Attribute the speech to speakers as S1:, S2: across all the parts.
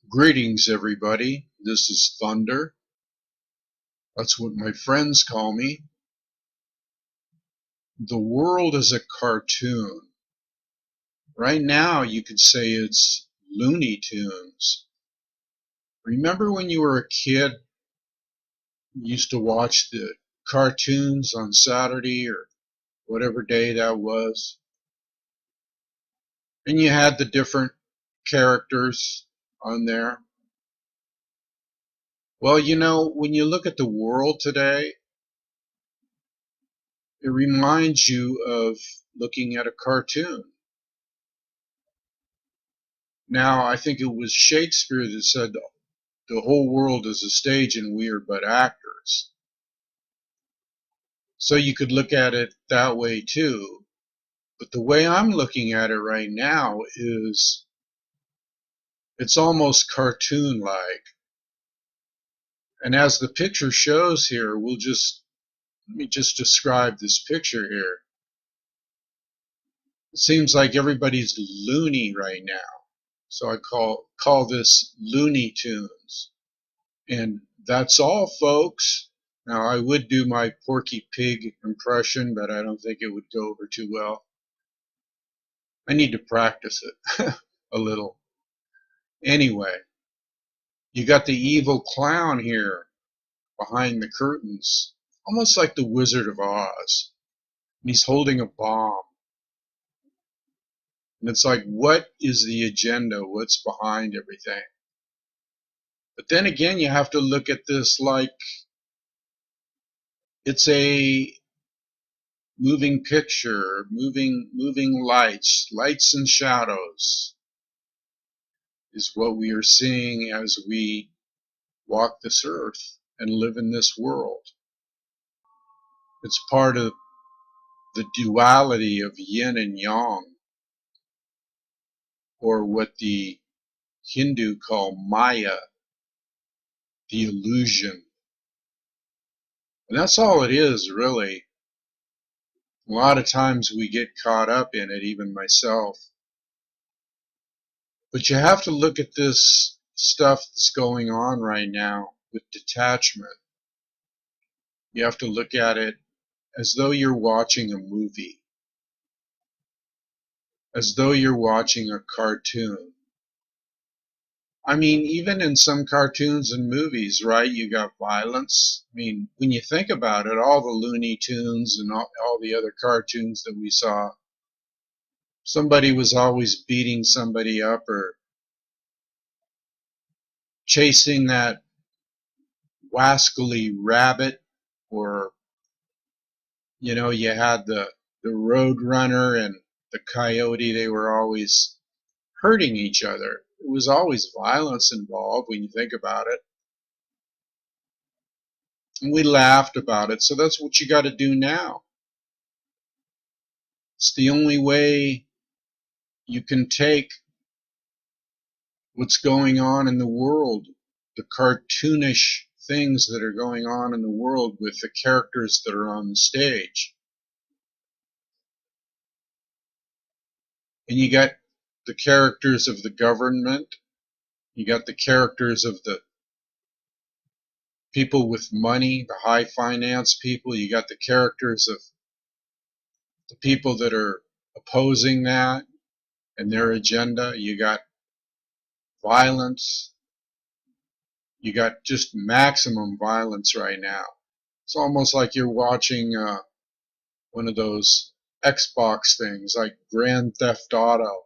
S1: Greetings, everybody. This is Thunder. That's what my friends call me. The world is a cartoon. Right now, you could say it's Looney Tunes. Remember when you were a kid, you used to watch the cartoons on Saturday or whatever day that was, and you had the different characters on there? Well, when you look at the world today, it reminds you of looking at a cartoon. Now, I think it was Shakespeare that said the whole world is a stage and we are but actors. So you could look at it that way too. But the way I'm looking at it right now is it's almost cartoon-like. And as the picture shows here, let me just describe this picture here. It seems like everybody's loony right now. So I call this Looney Tunes. And that's all, folks. Now, I would do my Porky Pig impression, but I don't think it would go over too well. I need to practice it a little. Anyway, you got the evil clown here behind the curtains, almost like the Wizard of Oz. And he's holding a bomb. And it's like, what is the agenda? What's behind everything? But then again, you have to look at this like it's a moving picture, moving lights and shadows is what we are seeing as we walk this earth and live in this world. It's part of the duality of yin and yang, or what the Hindu call Maya, the illusion. And that's all it is, really. A lot of times we get caught up in it, even myself. But you have to look at this stuff that's going on right now with detachment. You have to look at it as though you're watching a movie, as though you're watching a cartoon. I mean, even in some cartoons and movies, right, you got violence. I mean, when you think about it, all the Looney Tunes and all the other cartoons that we saw, somebody was always beating somebody up or chasing that wascally rabbit, or you had the road runner and the coyote. They were always hurting each other. It was always violence involved when you think about it. And we laughed about it, so that's what you got to do now. It's the only way you can take what's going on in the world, the cartoonish things that are going on in the world with the characters that are on the stage. And you got the characters of the government, you got the characters of the people with money, the high finance people, you got the characters of the people that are opposing that and their agenda, you got violence, you got just maximum violence right now. It's almost like you're watching one of those Xbox things like Grand Theft Auto.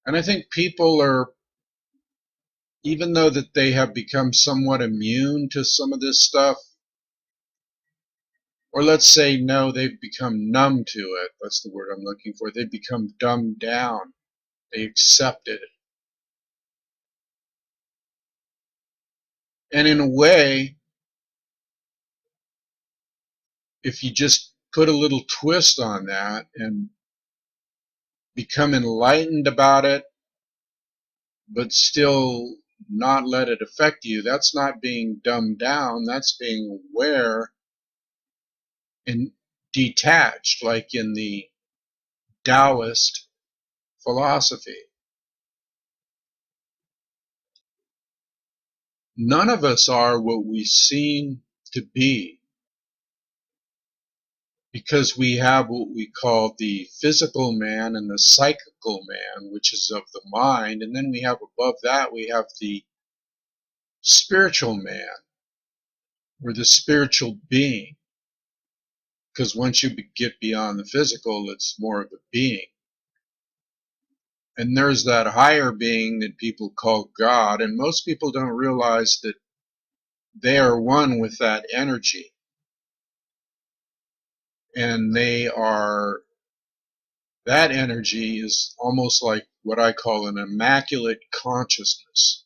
S1: And I think people are, even though that they have become somewhat immune to some of this stuff, or let's say no, they've become numb to it. That's the word I'm looking for. They've become dumbed down. They accept it. And in a way, if you just put a little twist on that and become enlightened about it, but still not let it affect you, that's not being dumbed down. That's being aware and detached, like in the Taoist philosophy. None of us are what we seem to be, because we have what we call the physical man and the psychical man, which is of the mind, and then we have above that, we have the spiritual man, or the spiritual being, because once you get beyond the physical, it's more of a being. And there's that higher being that people call God, and most people don't realize that they are one with that energy, and that energy is almost like what I call an immaculate consciousness.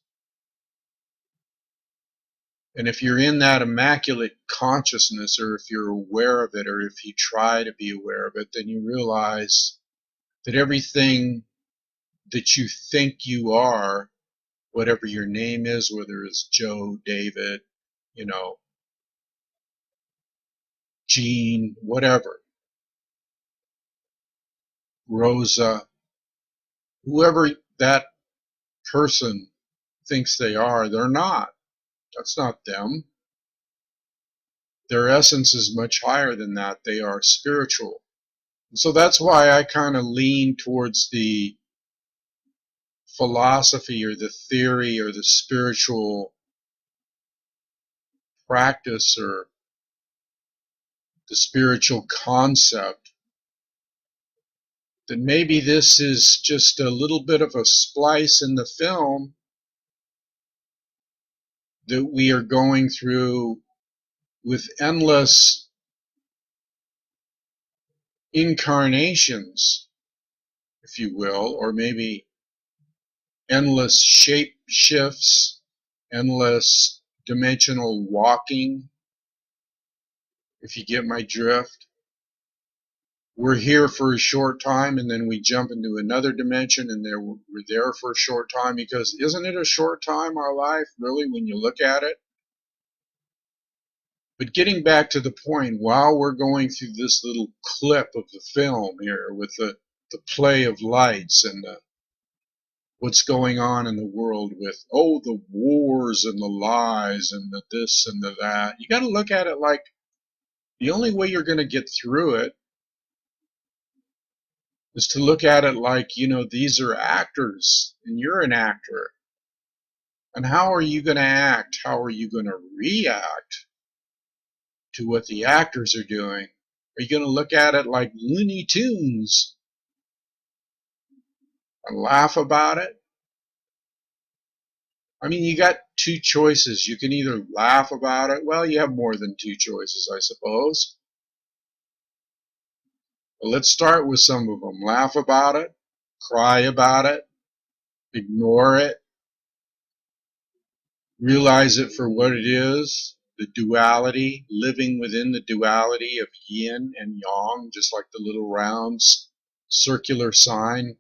S1: And if you're in that immaculate consciousness, or if you're aware of it, or if you try to be aware of it, then you realize that everything that you think you are, whatever your name is, whether it's Joe, David, Gene, whatever, Rosa, whoever that person thinks they are, they're not. That's not them. Their essence is much higher than that. They are spiritual. And so that's why I kind of lean towards the philosophy or the theory or the spiritual practice or the spiritual concept that maybe this is just a little bit of a splice in the film that we are going through with endless incarnations, if you will, or maybe endless shape shifts, endless dimensional walking, if you get my drift. We're here for a short time and then we jump into another dimension, and we're there for a short time, because isn't it a short time, our life, really, when you look at it? But getting back to the point, while we're going through this little clip of the film here with the play of lights and what's going on in the world with, the wars and the lies and the this and the that, you got to look at it like the only way you're going to get through it is to look at it like, these are actors and you're an actor. And how are you going to act? How are you going to react to what the actors are doing? Are you going to look at it like Looney Tunes and laugh about it? I mean, you got two choices. You can either laugh about it. Well, you have more than two choices, I suppose. But let's start with some of them. Laugh about it, cry about it, ignore it, realize it for what it is, the duality, living within the duality of yin and yang, just like the little round circular sign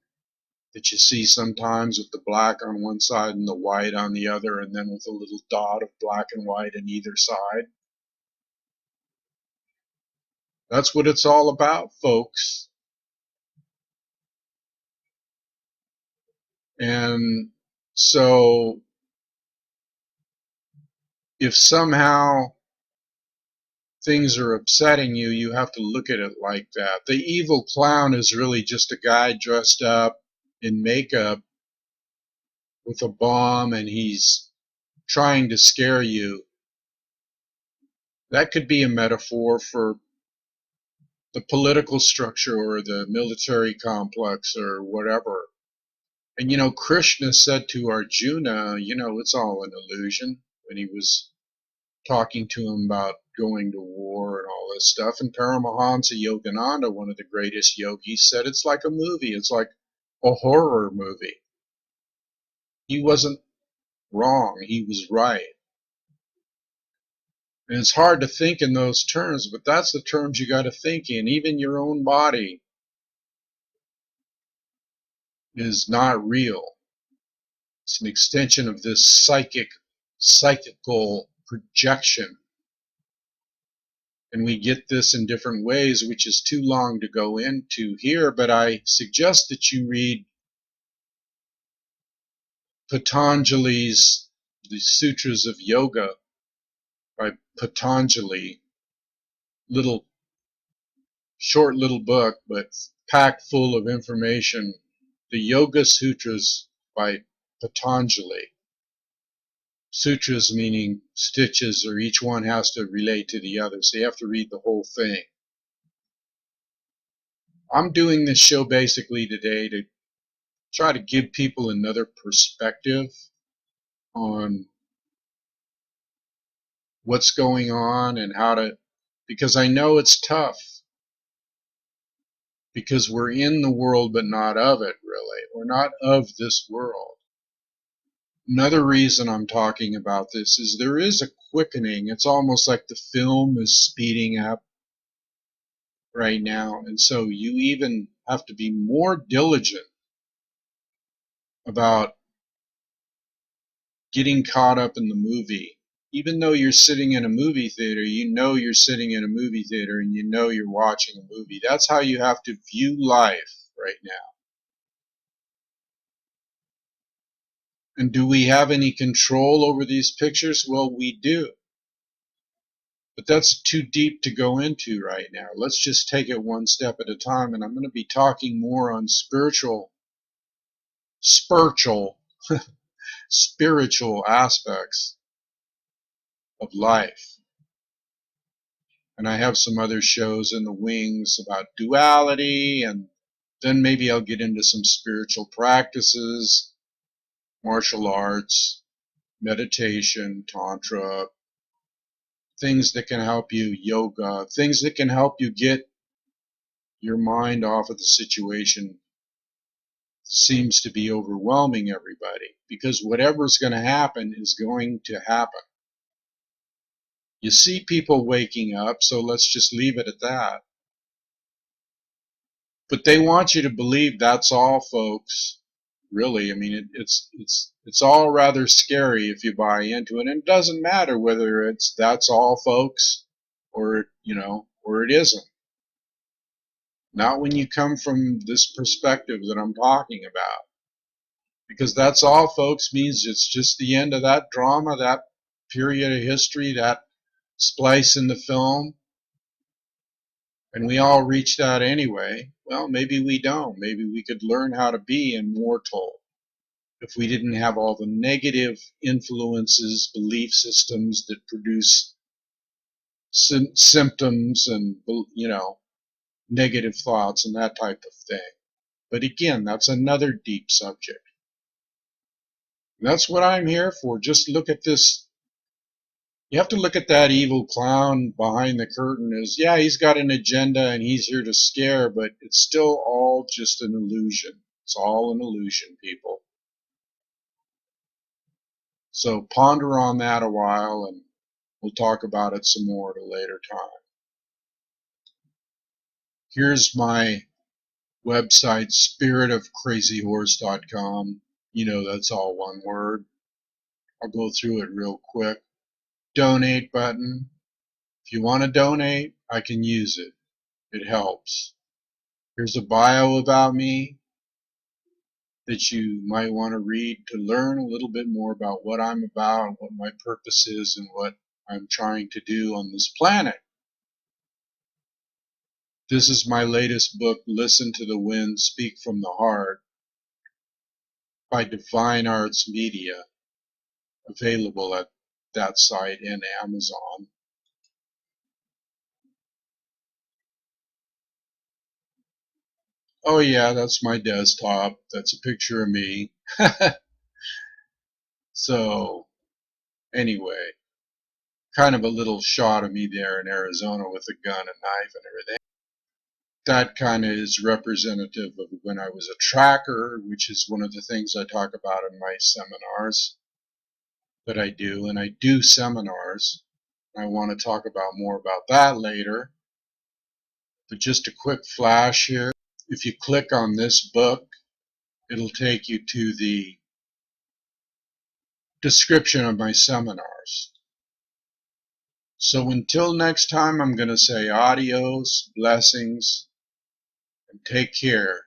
S1: that you see sometimes with the black on one side and the white on the other, and then with a little dot of black and white on either side. That's what it's all about, folks. And so if somehow things are upsetting you, you have to look at it like that. The evil clown is really just a guy dressed up in makeup with a bomb, and he's trying to scare you. That could be a metaphor for the political structure or the military complex or whatever. And Krishna said to Arjuna, it's all an illusion, when he was talking to him about going to war and all this stuff. And Paramahansa Yogananda, one of the greatest yogis, said it's like a movie. It's like a horror movie. He wasn't wrong. He was right. And it's hard to think in those terms, but that's the terms you got to think in. Even your own body is not real. It's an extension of this psychical projection. And we get this in different ways, which is too long to go into here, but I suggest that you read Patanjali's the Sutras of Yoga by Patanjali. Short little book, but packed full of information. The Yoga Sutras by Patanjali. Sutras meaning stitches, or each one has to relate to the other, so you have to read the whole thing. I'm doing this show basically today to try to give people another perspective on what's going on and how to, because I know it's tough, because we're in the world but not of it, really. We're not of this world. Another reason I'm talking about this is there is a quickening. It's almost like the film is speeding up right now, and so you even have to be more diligent about getting caught up in the movie. Even though you're sitting in a movie theater, you know you're sitting in a movie theater and you know you're watching a movie. That's how you have to view life right now. And do we have any control over these pictures? Well, we do. But that's too deep to go into right now. Let's just take it one step at a time, and I'm going to be talking more on spiritual aspects of life. And I have some other shows in the wings about duality, and then maybe I'll get into some spiritual practices, martial arts, meditation, tantra, things that can help you, yoga, things that can help you get your mind off of the situation that seems to be overwhelming everybody, because whatever's going to happen is going to happen. You see people waking up, so let's just leave it at that. But they want you to believe that's all, folks. Really, I mean, it's all rather scary if you buy into it. And it doesn't matter whether it's that's all, folks, or or it isn't. Not when you come from this perspective that I'm talking about. Because that's all, folks, means it's just the end of that drama, that period of history, that splice in the film. And we all reach that anyway. Well, maybe we don't. Maybe we could learn how to be immortal if we didn't have all the negative influences, belief systems that produce symptoms and, negative thoughts and that type of thing. But again, that's another deep subject. And that's what I'm here for. Just look at this. You have to look at that evil clown behind the curtain as, yeah, he's got an agenda and he's here to scare, but it's still all just an illusion. It's all an illusion, people. So ponder on that a while, and we'll talk about it some more at a later time. Here's my website, spiritofcrazyhorse.com. That's all one word. I'll go through it real quick. Donate button. If you want to donate, I can use it. It helps. Here's a bio about me that you might want to read to learn a little bit more about what I'm about, what my purpose is, and what I'm trying to do on this planet. This is my latest book, Listen to the Wind, Speak from the Heart, by Divine Arts Media, available at that site and Amazon. Oh yeah, that's my desktop. That's a picture of me. So, anyway, kind of a little shot of me there in Arizona with a gun and knife and everything. That kind of is representative of when I was a tracker, which is one of the things I talk about in my seminars that I do. And I do seminars. I want to talk about more about that later. But just a quick flash here. If you click on this book, it'll take you to the description of my seminars. So until next time, I'm going to say adios, blessings, and take care.